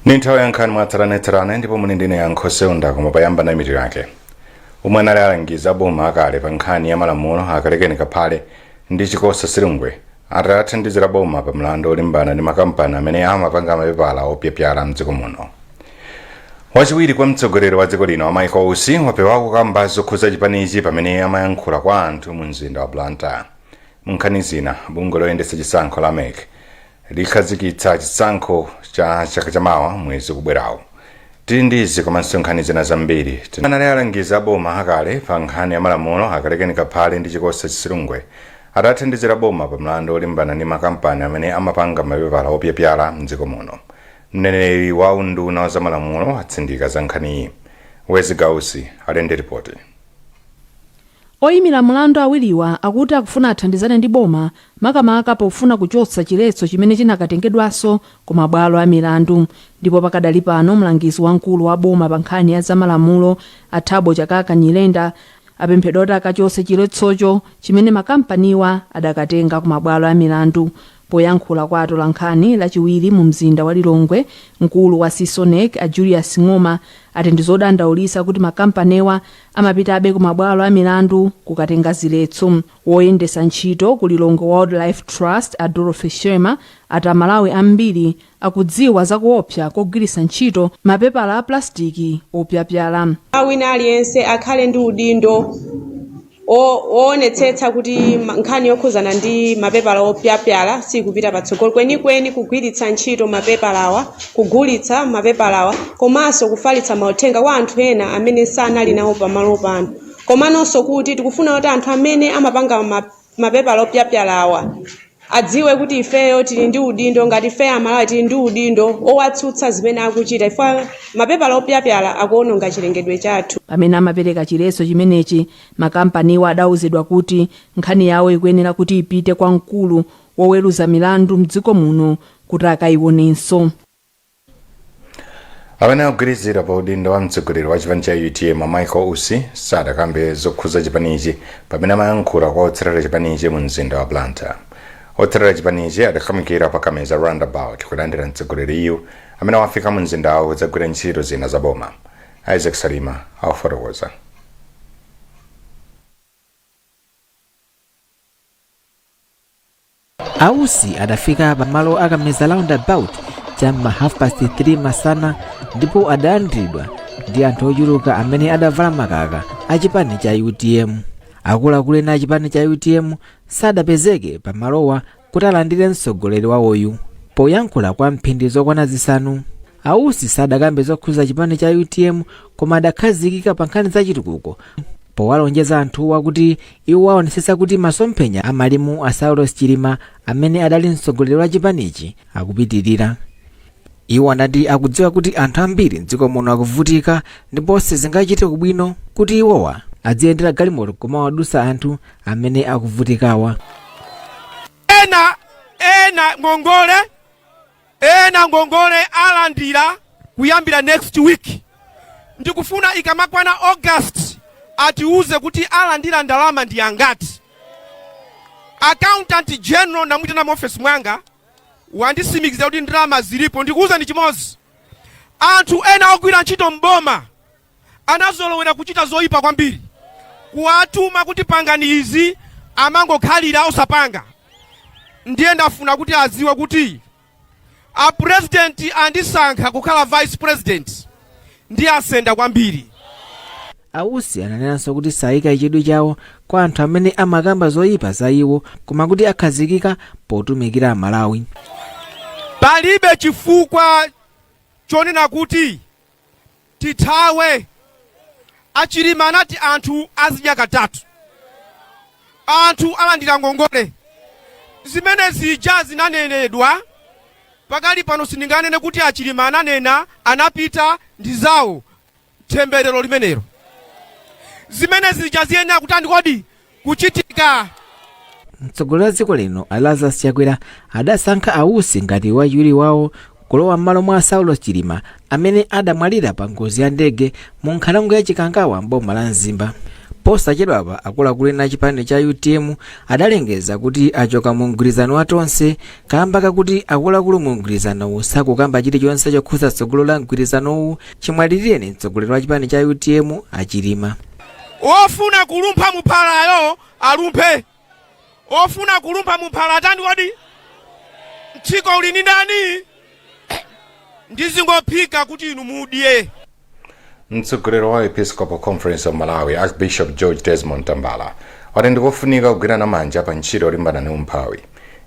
Nintawe yankhani mwatsalanetserana ndipo munindine yankho seunda koma payamba na mitu yake. Umwe anali alangiza boma akale pa nkhani ya malamulo akalekeni kaphale ndi chikosa silungwe atathandizira boma pa mlandu olimbana ndi makampani amene amapanga mapepala opyapyala mdziko muno. Wachiwiri kwa mtsogoleri wa dziko lino Michael Ousi wapewa kukamba zokhuza chipanichi pamene amayankhula kwa anthu mu mzinda wa Blantyre. Munkhani zina bungwe loyendetsa chisankho la MEC likhazikitsa chisankho cha chaka chamawa mwezi kubwerawo. Tili ndizi komanso nkhani zina zambiri. Anali alangiza boma akale pa nkhani ya malamulo akalekeni kaphale ndi chikosa silungwe atathandizira boma pa mlandu olimbana ndi makampani amene amapanga mapepala opyapyala mdziko muno. Mneneri wa unduna wa zamalamulo atsindika za nkhaniyi. Wezi Gausi ali ndi ripoti. Oyimira mlandu awiriwa akuti akufuna athandizane ndi boma makamaka pofuna kuchotsa chiletso chimene chinakatengedwaso ku mabwalo a milandu. Ndipo pakadali pano mlangizi wamkulu wa boma pa nkhani ya zamalamulo Athabo Chakaka Nyilenda apemphedwa kuti akachotse chiletsocho chimene makampaniwa adakatenga ku mabwalo a milandu. Poyankhula kwa atolankhani lachiwiri mu mzinda wa Lilongwe, mkulu wa Sisonec a Julius Ng'oma ati ndizodandaulitsa kuti makampaniwa amapitabe ku mabwalo a milandu kukatenga ziletso. Woyendetsa ntchito ku Lilongwe Wildlife Trust a Dorothy Sherma ati Amalawi ambiri akudziwa zakuopsa kogwiritsa ntchito mapepala a plastiki opyapyala. Wina aliyense akhale ndi udindo oonetsetsa kuti nkhani yokhuzana ndi mapepala opyapyala sikupita patsogolo kwenikweni, kugwiritsa ntchito mapepalawa, kugulitsa mapepalawa komanso kufalitsa mauthenga kwa anthu ena amene sanali nawo pamalo pano. Komanso kuti tikufuna kuti anthu amene amapanga mapepala opyapyalawa adziwe kuti ifeyo tili ndi udindo, ngati ife Amalawi tili ndi udindo owatsutsa zimene akuchita ifeyo mapepala opyapyala akuononga chilengedwe chathu. Pamene amapereka chiletso chimenechi, makampaniwa adauzidwa kuti nkhani yawo ikuyenera kuti ipite kwa mkulu woweruza milandu mdziko muno kuti akayionenso. Amene akugwirizira pa udindo wa mtsogoleri wa chipani cha UTM Michael Ousi sadakambe zokhuza chipanichi pamene amayankhula kwa otsatira chipanichi mu mzinda wa Blantyre. Otsatira chipanichi adakhamikira pa Kameza roundabout kulandira mtsogoleriyu amene wafika mu mzindawo kudzagwira ntchito zina za boma. Isaac Salima akufotokoza. Ousi adafika pamalo a Kameza roundabout cham'ma 3:30 masana ndipo adalandiridwa ndi anthu ochuluka amene adavala makaka a chipani cha UTM. Akuluakulu ena a chipani cha UTM sadapezeke pamalowa kuti alandire mtsogoleri wawoyu. Poyankhula kwa mphindi zokwana zisanu, Ousi sadakambe zokhuza chipani cha UTM koma adakhazikika pa nkhani za chitukuko powalonjeza anthuwa kuti iwo aonetsetsa kuti masomphenya a Malemu a Saulos Chilima amene adali mtsogoleri wa chipanichi akupitirira. Iwo anati akudziwa kuti anthu ambiri mdziko muno akuvutika ndipo sizingachite kubwino kuti iwowa adziyendera galimoto koma wadusa anthu amene akuvutikawa. ena ngongole alandira kuyambira next week. Ndikufuna ikamakwana August atiuze kuti alandira ndalama ndi angati. Accountant General namwitana mu office mwanga wandisimikiza kuti ndalama zilipo. Ndikuuza ndi chimozi, anthu ena ogwira ntchito mboma anazolowera kuchita zoyipa kwambiri, kuwatuma kuti pangani izi amangokhalira osapanga. Ndiye ndafuna kuti adziwe kuti a president andisankha kukhala vice president ndiye asenda kwambiri. Ousi ananenanso kuti sayika chidwi chawo kwa anthu amene amakamba zoyipa za iwo koma kuti akhazikika potumikira Amalawi. Palibe chifukwa chonena kuti tithawe. Achilima anati anthu azidya katatu, anthu alandira ngongole. Zimene zija zinanenedwa pakali pano sindinganene kuti Achilima ananena anapita ndi zawo temberero limenero. Zimene zija ziyenera kutani kodi kuchitika. Mtsogoleri wa dziko lino Lazarus Chakwera adasankha Ousi ngati wachiwiri wawo kulowa m'malo mwa Saulos Chilima amene adamwalira pa ngozi ya ndege mu nkhalango ya Chikangawa mboma la Mzimba. posachedwapa akuluakulu ena achipani cha UTM adalengeza kuti achoka mu mgwirizano wa tonse kamba kakuti akuluakulu mu mgwirizanowu sakukamba chilichonse chokhuza tsogolo la mgwirizanowu. Chimwalireni mtsogoleri wa chipani cha UTM Achilima. Ofuna kulumpha muphalayo alumphe, ofuna kulumpha muphala atani wadi mtchiko uli ni ndani ndizingophika kuti inu mudye. Mtsogoleri wa Episcopal Conference of Malawi Archbishop George Desmond Tambala wati ndikofunika kugwirana manja pa ntchito yolimbana ndi umphawi,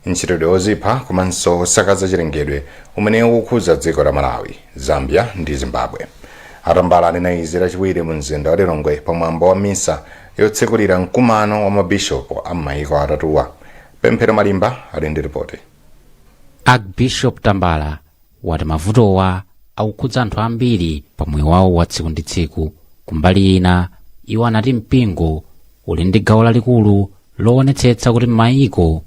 ntchito yozipha komanso kusakaza chilengedwe umene ukukhuza dziko la Malawi, Zambia ndi Zimbabwe. Atambala anena izi lachiwiri mu mzinda wa Lilongwe pamwambo wa misa yotsekulira mkumano wa mabishopu a m'mayiko atatuwa. Pemphero Malimba ali ndi ripoti. Archbishop Tambala wati mavutowa akukhudza anthu ambiri pa moyo wawo wa tsiku ndi tsiku. Kumbali ina iwo anati mpingo uli ndi gawo lalikulu loonetsetsa kuti m'mayiko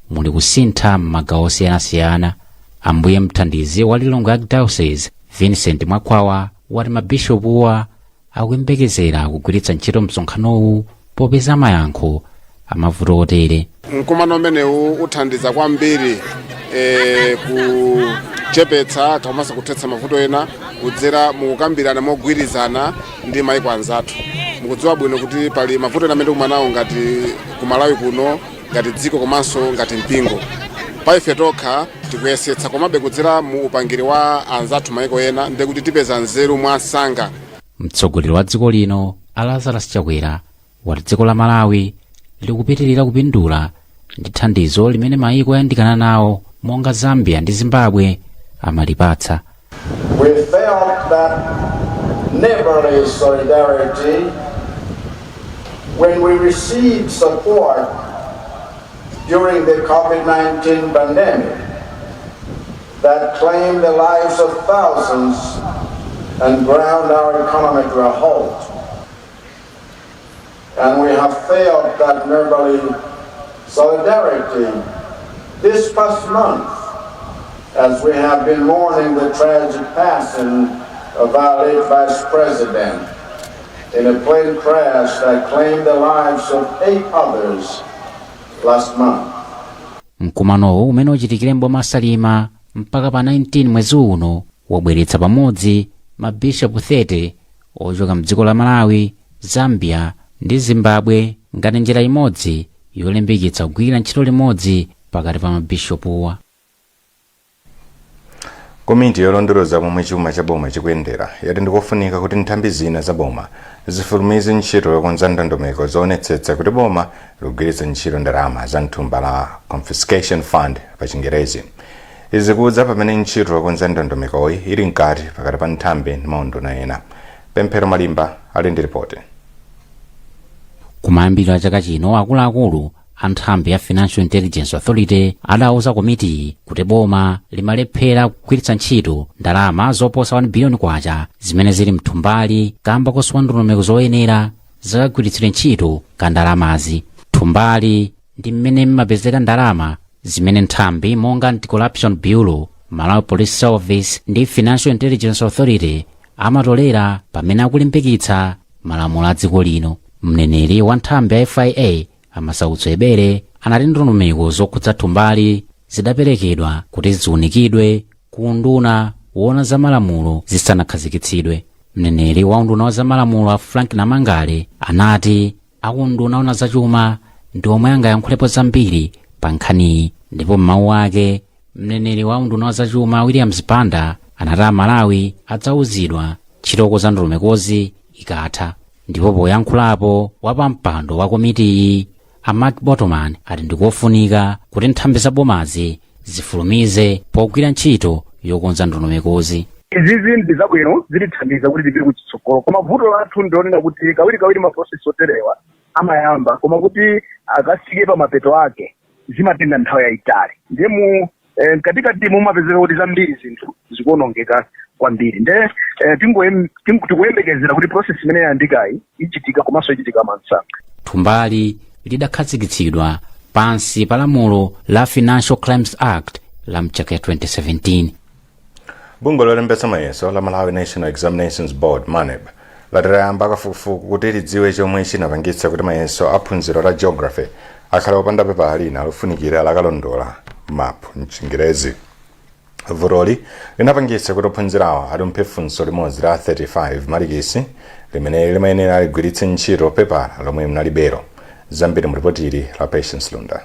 muli kusintha m'magawo osiyanasiyana. Ambuye mthandizi wa Lilongwe Archdiocese Vincent Mwakwawa wati mabishopuwa akuyembekezera kugwiritsa ntchito msonkhanowu popeza mayankho amavuto otere. Mkumano umenewu uthandiza kwambiri kuchepetsa komanso kuthetsa mavuto ena kudzera mukukambirana mogwirizana ndi mayiko anzathu. Mukudziwa bwino kuti pali mavuto ena amene tikumanawo ngati ku Malawi kuno ngati dziko komanso ngati mpingo. Pa ife tokha tikuyesetsa komabe kudzera mu upangiri wa anzathu mayiko ena ndi kuti tipeza nzeru mwasanga. Mtsogoleri wa dziko lino Lazarus Chakwera wati dziko la Malawi likupitirira kupindula ndi thandizo limene mayiko oyandikana nawo monga Zambia ndi Zimbabwe amalipatsa. We felt that neighborly solidarity when we received support during the COVID-19 pandemic that claimed the lives of thousands and ground our economy to a halt. And we have felt that neighborly solidarity this past month as we have been mourning the tragic passing of our late Vice President in a plane crash that claimed the lives of 8 others last month. Mkumanowo umene uchitikire mboma Salima mpaka pa 19 mwezi uno wabweretsa pamodzi mabishopu 30 ochoka mdziko la Malawi, Zambia ndi Zimbabwe ngati njira imodzi yolimbikitsa kugwira ntchito limodzi pakati pa mabishopuwa. Komiti yolondoloza momwe chuma cha boma chikuyendera yati ndikofunika kuti nthambi zina za boma zifulumize ntchito yokonza ndondomeko zoonetsetsa kuti boma ligwiritse ntchito ndalama za mthumba la confiscation fund pa Chingerezi. Izi kudza pamene ntchito yokonza ndondomekoyi ili mkati pakati pa nthambi ndi maunduna ena. Pemphero Malimba ali ndi ripoti. Kumayambiro a chaka chino akuluakulu a nthambi ya Financial Intelligence Authority adauza komiti kuti boma limalephera kugwiritsa ntchito ndalama zoposa 1 biliyoni kwacha zimene zili mthumbali kamba kosowa ndondomeko zoyenera zakagwiritsidwe ntchito ka ndalamazi. Thumbali ndi mmene mmapezeka ndalama zimene nthambi monga Anti-Corruption Bureau, Malawi Police Service ndi Financial Intelligence Authority amatolera pamene akulimbikitsa malamulo a dziko lino. Mneneri wa nthambi ya FIA Amasautso Ebere anati ndondomeko zokhudza thumbali zidaperekedwa kuti ziunikidwe ku unduna woona za malamulo zisanakhazikitsidwe. Mneneri wa unduna wa za malamulo a Frank Namangale anati akunduna woona za chuma ndi omwe angayankhulepo zambiri pa nkhaniyi, ndipo m'mawu ake mneneri wa unduna wa za chuma William Zipanda anati Amalawi adzauzidwa ntchito za ndondomekozi ikatha. Ndipo poyankhulapo wapampando wa komitiyi Mark Bottoman ati ndikofunika kuti nthambi za bomazi zifulumize pogwira ntchito yokonza ndondomekozi. Izizi ndi zabwino zitithandiza kuti tipite kutsogolo, koma vuto lathu ndionena kuti kawirikawiri maprocess oterewa amayamba koma kuti akafike pa mapeto ake zimatenga nthawi yayitali. Ndiye katikati mumapezeka kuti zambiri zinthu zikuonongeka kwambiri. Nde tikuyembekezera kuti process imene yayandikayi ichitika komanso ichitika mwansanga. Thumbali lidakhazikitsidwa pansi pa lamulo la Financial Crimes Act la mchaka 2017. Bungwe lolembetsa mayeso la Malawi National Examinations Board MANEB latayamba kafukufuku kuti lidziwe chomwe chinapangitsa kuti mayeso aphunziro la geography akhale opanda pepala lina lofunikira lakalondola map mchingerezi. Vutoli linapangitsa kuti ophunzirawa adumphe funso limodzi la 35 malikisi limene limayenera ligwiritse ntchito pepala lomwe mnalibero. Zambiri mripotiri la Patience Lunda.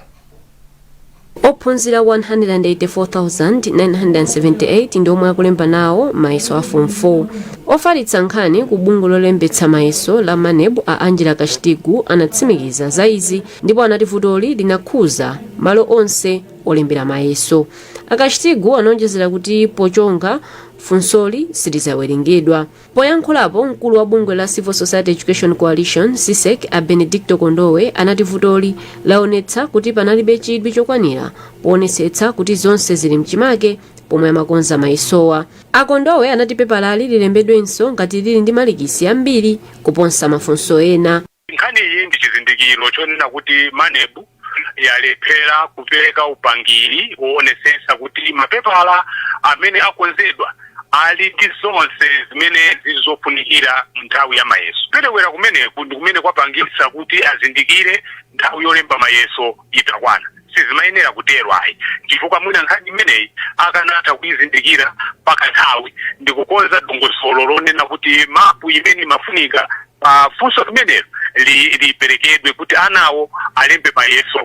Ophunzira 184,978 ndi omwe akulemba nawo mayeso a form 4. Ofalitsa nkhani ku bungwe lolembetsa mayeso la manebu a Angela Kashitigu anatsimikiza za izi ndipo anati vutoli linakhuza malo onse olembera mayeso. Akashitigu anonjezera kuti pochonga funsoli silizawerengedwa. Poyankhulapo mkulu wa bungwe la Civil Society Education Coalition CSEC a Benedicto Kondowe anati vutoli laonetsa kuti panalibe chidwi chokwanira poonetsetsa kuti zonse zili mchimake pomwe amakonza mayesowa. Akondowe anati pepalali lilembedwenso ngati lili ndi malikisi ambiri kuposa mafunso ena. Nkhani iyi ndi chizindikiro chonena kuti manebu yalephera kupereka upangiri woonetsetsa kuti mapepala amene akonzedwa ali ndi zonse zimene zizofunikira nthawi ya mayeso. Kuperewera kumeneku ndi kumene kwapangitsa kuti azindikire nthawi yolemba mayeso itakwana. Sizimayenera kutero ayi, chifukwa mwina nkhani imeneyi akanatha kuyizindikira pakanthawi ndi kukonza dongosolo lonena kuti mapu imene imafunika pa funso limenelo liperekedwe kuti anawo alembe mayeso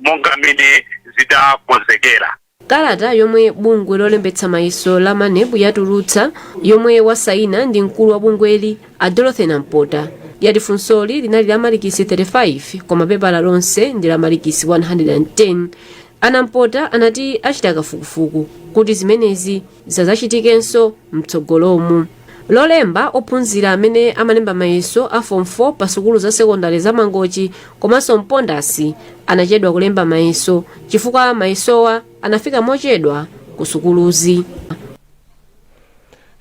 monga mmene zidakonzekera. Kalata yomwe bungwe lolembetsa mayeso la manebu yatulutsa yomwe wasaina ndi mkulu wa bungweli a Dorothy Nampota yati funsoli linali la malikisi 35 koma pepala lonse ndi la malikisi 110. Anampota anati achita kafukufuku kuti zimenezi zazachitikenso mtsogolomu. Lolemba ophunzira amene amalemba mayeso a form 4 pa sukulu za sekondari za Mangochi komanso Mpondasi anachedwa kulemba mayeso chifukwa mayesowa anafika mochedwa ku sukuluzi.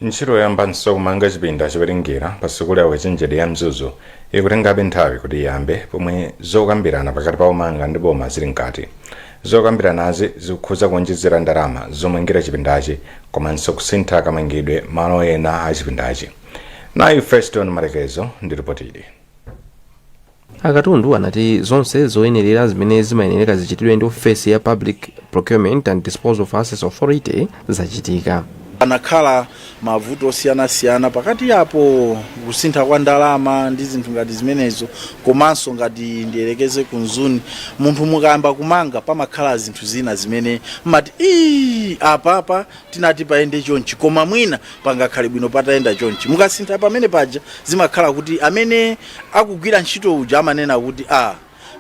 Ntchito yoyambanso kumanga chipinda chowerengera pa sukulu ya Chenjede ya Mzuzu ikutengabe nthawi kuti iyambe pomwe zokambirana pakati pa omanga ndi boma zili mkati. Zokambiranazi zikukhuza kuonjezera ndalama zomangira chipindachi komanso kusintha kamangidwe malo ena a chipindachi. Nayi Feston Marekezo ndi ripoti ili. Akatundu anati zonse zoyenerera zimene zimayenera zichitidwe ndi ofesi ya Public Procurement and Disposal of Assets Authority zachitika. Anakhala mavuto osiyana-siyana pakati yapo kusintha kwa ndalama ndi zinthu ngati zimenezo komanso ngati ndiyelekeze kunzuni munthu mukayamba kumanga pamakhala zinthu zina zimene mati apa tinati paende chonchi koma mwina pangakhale bwino patayenda chonchi mukasintha pamene paja zimakhala kuti amene akugwira ntchito uja amanena kuti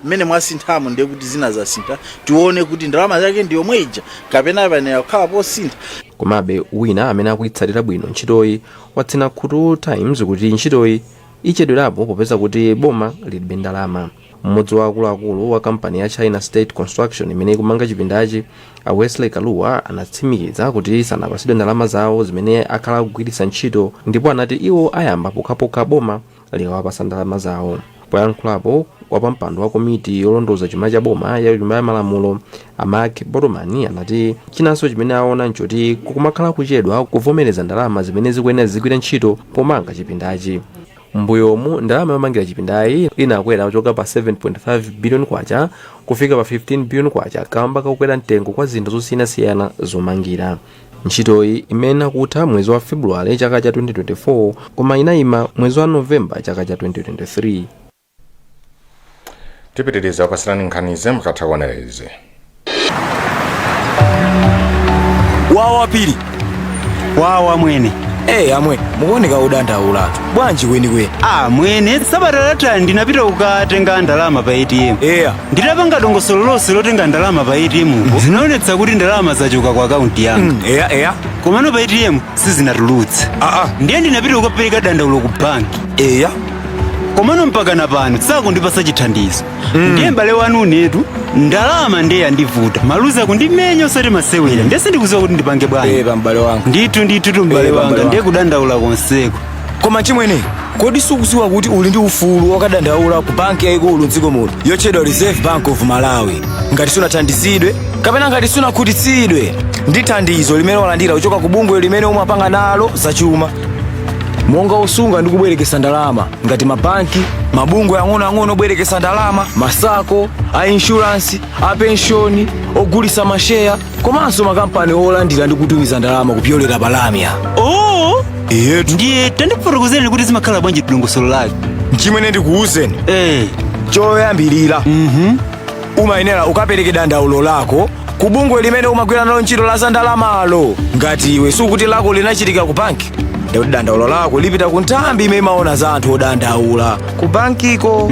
mmene mwasinthamo ndiye kuti zina zasintha tione kuti ndalama zake ndi yomwe ija kapena panera kukhala posintha. Komabe wina amene akuyitsatira bwino ntchitoyi watsina Khutu Times kuti ntchitoyi ichedwerapo popeza kuti boma lilibe ndalama. Mmodzi wa akuluakulu wa kampani ya China State Construction imene ikumanga chipindachi a Wesley Kaluwa anatsimikiza kuti sanapasidwe ndalama zawo zimene akhala kugwiritsa ntchito ndipo anati iwo ayamba pokhapokha boma liwapasa ndalama zawo. Poyankhulapo wapampando wa komiti yolondoza chuma cha boma ya nyumba ya malamulo a Mark Botomani anati chinanso chimene aona nchoti kukumakhala kuchedwa kuvomereza ndalama zimene zikuyenera zigwira ntchito pomanga chipindachi. Mbuyomu ndalama yomangira chipindayi inakwera kuchoka pa 7.5 billion kwacha kufika pa 15 billion kwacha kamba kakukwera mtengo kwa zinthu zosiyanasiyana zomangira. Ntchitoyi imene akutha mwezi wa Februwale chaka cha 2024 koma inayima mwezi wa Novemba chaka cha 2023. Tipitiriza kupasirani nkhanize mukatha kuonera izi. Wawa pili wawa mwene amwe muoneka udandaulatu bwanji kwenikweni. Mwene sabatalata ndinapita kukatenga ndalama pa ATM. Nditapanga dongosolo lonse lotenga ndalama pa ATM zinaonetsa kuti ndalama zachoka kwa akaunti yanga. Komano pa ATM sizinatulutse. Ndiye ndinapita kukapereka dandaulo ku banki. Komano mpaka napano sakundipasa chithandizo. Ndiye mbale wanu netu ndalama ndiye yandivuta maluza kundimenya osati masewera ndese ndikuziwa kuti ndipange bwanji. Mbale wangu ndithu mbale wanga ndiye kudandaula konseko. Koma chimwene kodi sukuziwa kuti uli ndi ufulu wakadandaula ku banki yayikulu mdziko muno yotchedwa Reserve Bank of Malawi ngati sunathandizidwe kapena ngati sunakhutitsidwe ndi thandizo limene walandira kuchoka ku bungwe limene umapanga nalo zachuma. monga osunga ndi kubwerekesa ndalama ngati mabanki, mabungwe ang'onoang'ono obwerekesa ndalama, masako, a insurance, a pensioni, ogulisa masheya, komanso makampani olandira ndi kutumiza ndalama kupyolera palamya. Oh! Iyetu. Ndiye tandifotokozeni kuti zimakhala bwanji dongosolo lake. Chimene ndikuwuzeni. Choyambirira. Umayenera ukapereke dandaulo lako ku bungwe limene umagwira nalo ntchito la za ndalamalo. Ngati iwe sukuti lako linachitika ku banki, ndikuti dandaulo lako lipita ku nthambi imene imaona za anthu odandaula ku bankiko.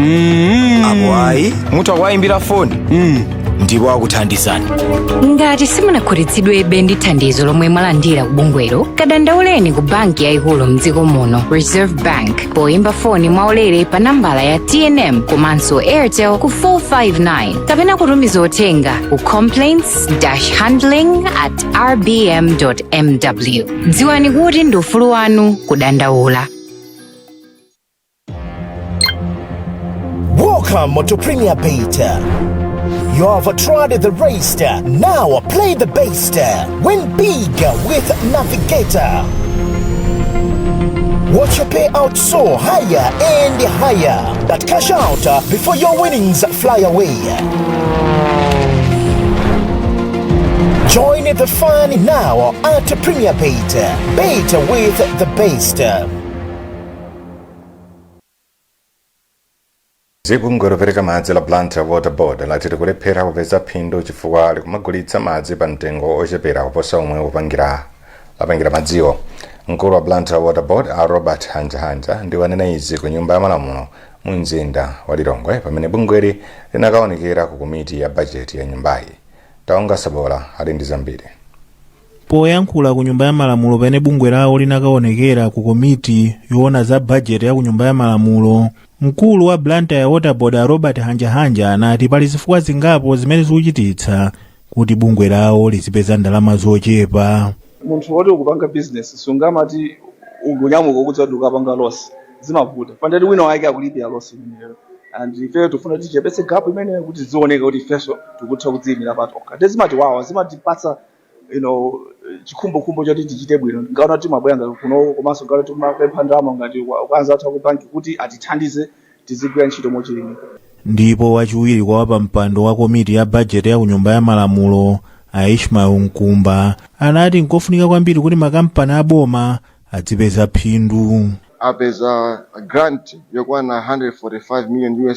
Apo ayi mutha kuwayimbira foni ndipo akuthandizani. Ngati simunakhutitsidwebe ndi thandizo lomwe mwalandira ku bungwelo, kadandauleni ku banki yayikulu mdziko muno, Reserve Bank, poyimba foni mwaulere pa nambala ya TNM komanso Airtel ku 459, kapena kutumiza uthenga ku complaints-handling@rbm.mw. Dziwani kuti ndi ufulu wanu kudandaula. Welcome to Premier Beta. You have tried the race, now play the best. Win big with Navigator. Watch your payout soar higher and higher, but cash out before your winnings fly away. Join the fun now at Premier Beta. Beta with the best. Bungwe lopereka madzi la Blantyre Water Board lati likulephera kupeza phindu chifukwa likumagulitsa madzi pa mtengo ochepera kuposa omwe lapangira madziwo. Mkulu wa Blantyre Water Board a Robert Hanja ndi wanena izi ku nyumba ya malamulo mu mzinda wa Lilongwe pamene bungweli linakaonekera ku komiti ya bajeti ya nyumbayi. Taonga Sabola ali ndi zambiri. Poyankhula ku nyumba ya malamulo pamene bungwe lawo linakaonekera ku komiti yoona za bajeti ya ku nyumba ya malamulo, mkulu wa Blantyre Water Board a Robert Hanja anati pali zifukwa zingapo zimene zikuchititsa kuti bungwe lawo lizipeza ndalama zochepa. Munthu woti ukupanga business sungamati ungonyamuka kuti ukapanga loss zimavuta pandati wina wake akulipira loss imeneyo, and ife tofuna tichepetse gap imeneyo kuti zioneka kuti ifeso tikutha kudziyimira patoka. Tezimati wawa zimatipatsa chikhumbo choti tichite bwino, ngaona timabwera ngati kuno komanso ngati timapempha ndalama ngati ukwanza atha ku banki kuti atithandize tizigwira ntchito mochilimika. Ndipo wachiwiri kwa wapampando wa komiti ya bajeti ya ku nyumba ya malamulo a Ishmael Nkumba anati nkofunika kwambiri kuti makampani aboma adzipeza phindu. Apeza grant yokwana $145 million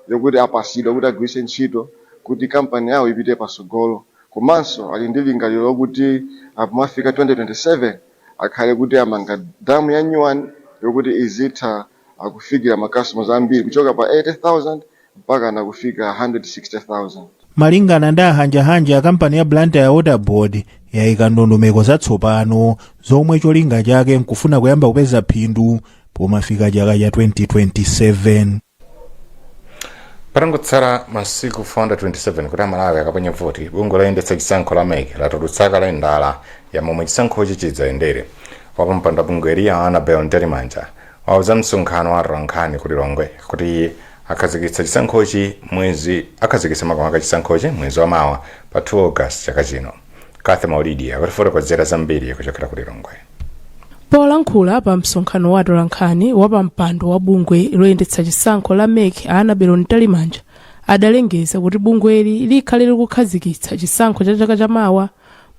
yokuti apasidwa kuti agwiritse ntchito kuti kampani yawo ipite pasogolo. Komanso ali ndi lingaliro lokuti apomafika 2027 akhale kuti amanga damu ya Nyuwani yokuti izitha akufikira makastomers ambiri kuchoka pa 80,000 mpaka na kufika 160,000. Malingana ndi Hanja kampani ya Blantyre Water Board yayika ndondomeko zatsopano zomwe cholinga chake nkufuna kuyamba kupeza phindu pomafika chaka cha 2027. Patangotsala masiku 427 kuti Malawi akaponye voti, bungwe loyendetsa chisankho la MEC latulutsa kalendala ya momwe chisankhochi chidzayendere. Wapampando bungweli a Annabel Nterimanja wauza msonkhano wa atolankhani ku Lilongwe kuti akhazikitsa chisankhochi akhazikitsa makamaka chisankhochi mwezi wa mawa pa 2 August chaka chino. Kathe Maulidi akutifotokozera zambiri kuchokera ku Lilongwe. Polankhula pa msonkhano wa atolankhani wa pampando wa bungwe loyendetsa chisankho la MEC a Annabel Nterimanja adalengeza kuti bungweli likhale likukhazikitsa chisankho cha chaka chamawa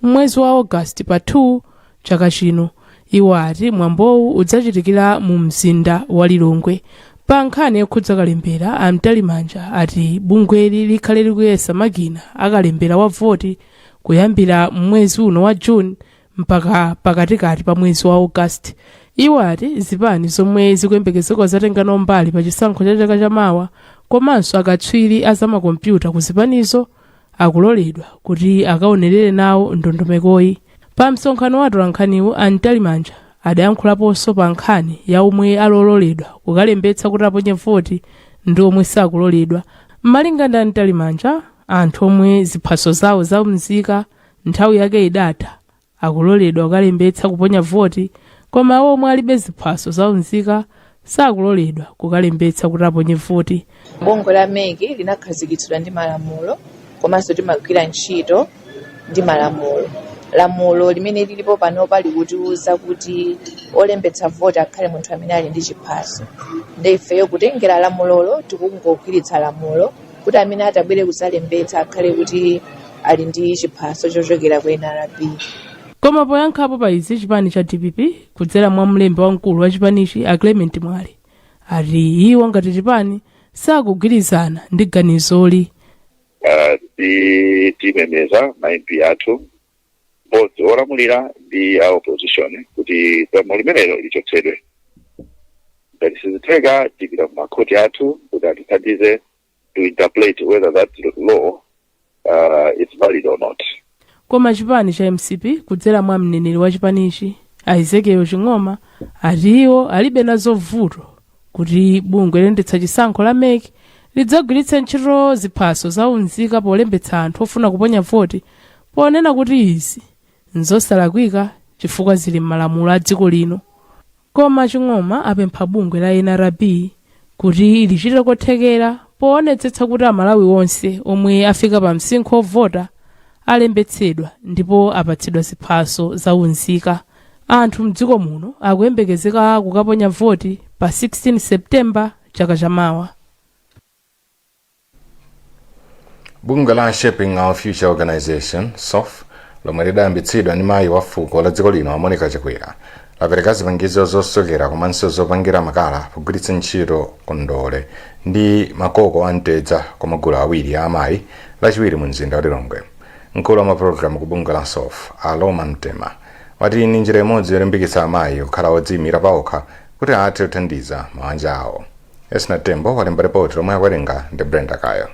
mwezi wa August pa 2 chaka chino. Iwo ati mwambowu udzachitikira mu mzinda wa Lilongwe. Pa nkhani yokhudza kalembera a Nterimanja ati bungweli likhale likuyesa makina akalembera wa voti kuyambira mwezi uno wa June mpaka pakatikati pa mwezi wa August. Iwo ati zipani zomwe zikuyembekezeka zatenga mbali pa chisankho cha chaka chamawa komanso akatswiri azamakompyuta ku zipanizo akuloledwa kuti akaonerere nawo ndondomekoyi. Pa msonkhano wa atolankhaniwo a Nterimanja adayankhulaponso pa nkhani ya omwe aloledwa kukalembetsa kuti aponye voti ndi omwe sakuloledwa. Malingana ndi Nterimanja, anthu omwe ziphaso zawo zaumzika nthawi yake idatha akuloledwa kukalembetsa kuponya voti, koma omwe alibe ziphaso zaumzika sakuloledwa kukalembetsa kuti aponye voti. Bungwe la MEC linakhazikitsidwa ndi malamulo komanso timagwira ntchito ndi malamulo. lamulo limene lilipo panopa likutiuza kuti olembetsa voti akhale munthu amene ali ndi chiphaso. Ndi ifeyo kutengera lamulolo tikungogwiritsa lamulo kuti amene atabwere kudzalembetsa akhale kuti ali ndi chiphaso chochokera ku NRB. Koma poyankhapo pa izi chipani cha DPP kudzera mwa mlembi wamkulu wa chipanichi a Clement Mwale ati iwo ngati chipani sakugwirizana ndi ganizoli. Timemeza ma MP athu bodzi olamulira ndi a opposition kuti lamulo limenelo lichotsedwe. Ngati sizitheka tipita ku makhoti athu kuti atithandize to interpret whether that law is valid or not. Koma chipani cha MCP kudzera mwa mneneri wa chipanichi Aizekeyo Ching'oma ati iwo alibe nazo vuto kuti bungwe loyendetsa chisankho la MEC lidzagwiritse ntchito ziphaso zaunzika polembetsa anthu ofuna kuponya voti, ponena kuti izi nzosalakwika chifukwa zili m'malamulo a dziko lino. Koma Ching'oma apempha bungwe la NRB kuti lichite kothekera poonetsetsa kuti amalawi onse omwe afika pa msinkhu ovota alembetsedwa ndipo apatsidwa ziphaso zaunzika. Anthu mdziko muno akuyembekezeka kukaponya voti pa 16 Septemba chaka chamawa. Bungwe la Shaping Our Future Organization SOF lomwe lidayambitsidwa ndi mayi wa fuko la dziko lino Monica Chakwera lapereka zipangizo zosokera komanso zopangira makala pogwiritsa ntchito kondole ndi makoko amtedza kwa magulu awiri a amayi lachiwiri mu mzinda wa Lilongwe. Mkulu wa mapulogalamu ku bungwe la SOF Aloma Mtema wati ni njira imodzi yolimbikitsa amayi kukhala odziyimira paokha kuti athe kuthandiza mabanja awo. Esna Tembo walemba ripoti lomwe akuwerenga ndi Brenda Kayo.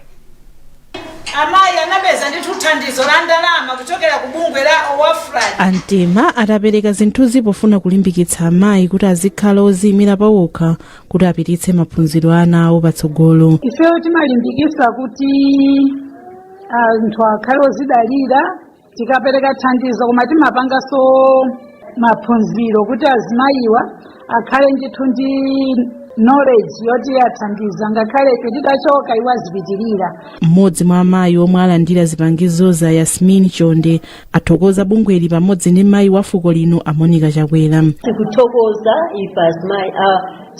Amayi anapeza ndithu thandizo la ndalama kuchokera ku bungwe la Owafrad. Antema atapereka zinthuzi pofuna kulimbikitsa amayi kuti azikhala odziyimira paokha kuti apititse maphunziro ana awo patsogolo. Ifeyo timalimbikitsa kuti anthu akhale odzidalira tikapereka thandizo koma timapanganso maphunziro kuti azimayiwa akhale ndithu ndi knowledge yoti athandiza ngakhale titachoka iwo azipitirira. Mmodzi mwa amayi omwe alandira zipangizo za Yasmin Chonde athokoza bungweli pamodzi ndi mayi wa fuko lino a Monica Chakwera. Tikuthokoza ife azimayi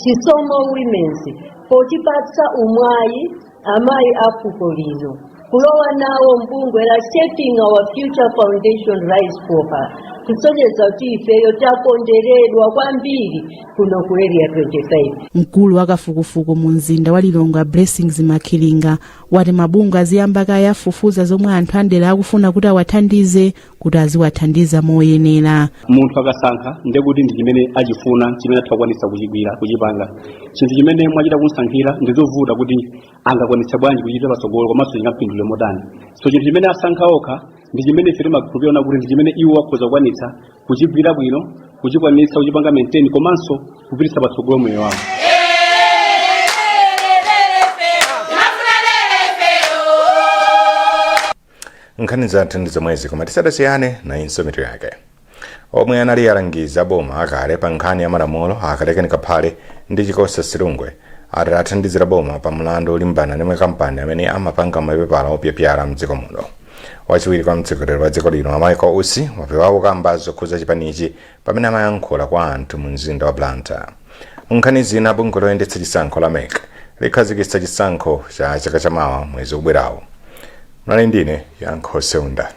Chisomo Women's potipatsa umwayi amayi a fuko lino kulowa nawo mbungwe la Shaping Our Future Foundation Rise for Her kusonyeza kuti ifeyo takondweredwa kwambiri kuno ku area 25. Mkulu wa kafukufuku mu mzinda wa Lilongwe Blessings Makilinga wati mabungwe aziyamba kayafufuza zomwe anthu andera akufuna kuti awathandize kuti aziwathandiza moyenera. Munthu akasankha ndekuti ndi chimene achifuna chimene atakwanitsa kuchigwira kuchipanga. Chinthu chimene mwachita kunsankhira ndizovuta kuti angakwanitsa bwanji kuchita patsogolo komanso chingapindule modani. So chinthu chimene asankha okha ndi chimene ife timakhulupirira kuti ndi chimene iwo akhoza kukwanitsa kuchigwira bwino, kuchikwanitsa kuchipanga maintain komanso kupititsa patsogolo moyo wawo. Nkhani zathu ndi zomwezi koma tisadasiyane na insomito yake. Omwe anali alangiza boma akale pa nkhani ya malamulo akalekenika phale ndi chikosa Silungwe atathandizira boma pa mlandu olimbana ndi makampani amene amapanga mapepala opyapyala mdziko muno. Wachiwiri kwa mtsogoleri wa dziko lino Michael Usi wapewa kamba zokhuza chipanichi pamene amayankhula kwa anthu mu mzinda wa Blantyre. Nkhani zina bungwe loyendetsa chisankho la MEC likhazikitsa chisankho cha chaka chamawa mwezi ubwerawo. Mnali ndine Yankho Seunda.